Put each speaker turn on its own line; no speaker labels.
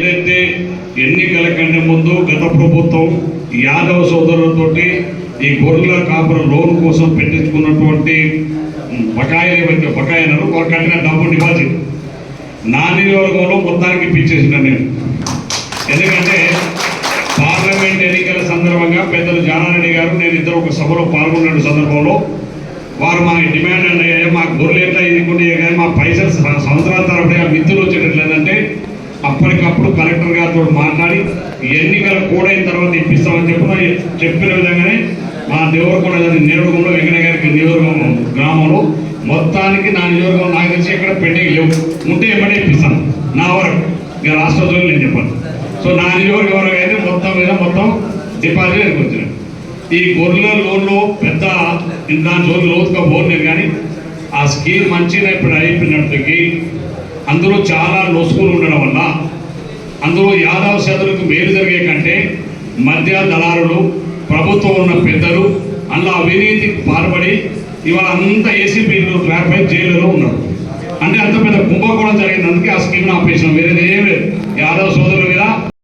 ఏదైతే ఎన్నికల కంటే ముందు గత ప్రభుత్వం యాదవ సోదరులతోటి ఈ గొర్రెల కాపుర లోన్ కోసం పెట్టించుకున్నటువంటి బకాయిలను వారు కట్టిన డబ్బు డిపాజిట్ నా నియోజకవర్గంలో మొత్తానికి ఇప్పించేసిన నేను. ఎందుకంటే పార్లమెంట్ ఎన్నికల సందర్భంగా పెద్దలు జానారెడ్డి గారు నేను ఇద్దరు ఒక సభలో పాల్గొన్న సందర్భంలో వారు మా డిమాండ్ అయ్యాయి, మా గొర్రెలు ఎట్లా ఇది కానీ మా పైసలు సంవత్సరాల తరపున మిత్రులు వచ్చేటట్లేదంటే అప్పటికప్పుడు కలెక్టర్ గారితో మాట్లాడి ఎన్నికలు కూడైన తర్వాత ఇప్పిస్తామని చెప్పిన విధంగానే మా దేవరకొండ నియోజకవర్గంలో వెంకయ్య గారికి నియోజకవర్గం గ్రామంలో మొత్తానికి నా నియోజకవర్గం నాకు తెలిసి ఎక్కడ పెండింగ్ లేవు, ఉంటే ఏమంటే ఇప్పిస్తాను నా వరకు. ఇక రాష్ట్రంలో నేను చెప్పాను. సో నా నియోజకవర్గం అయితే మొత్తం డిపాజిట్ వచ్చినాయి. ఈ గొర్రెల లోన్లో పెద్ద దాని రోజులు లోతుగా పోలేదు, కానీ ఆ స్కీమ్ మంచిగా ఇప్పుడు అయిపోయినప్పటికీ అందులో చాలా లొసుగులు ఉండడం వల్ల అందులో యాదవ సోదరులకు మేలు జరిగే కంటే మధ్య దళారులు, ప్రభుత్వం ఉన్న పెద్దలు అందులో అవినీతికి పాల్పడి ఇవాళ అంతా ఏసీపీలు ట్రాపై జైలులో ఉన్నారు. అంటే అంత పెద్ద కుంభకోణం జరిగింది. అందుకే ఆ స్కీమ్ని ఆపేసాం, వేరేది ఏం లేదు. యాదవ సోదరుల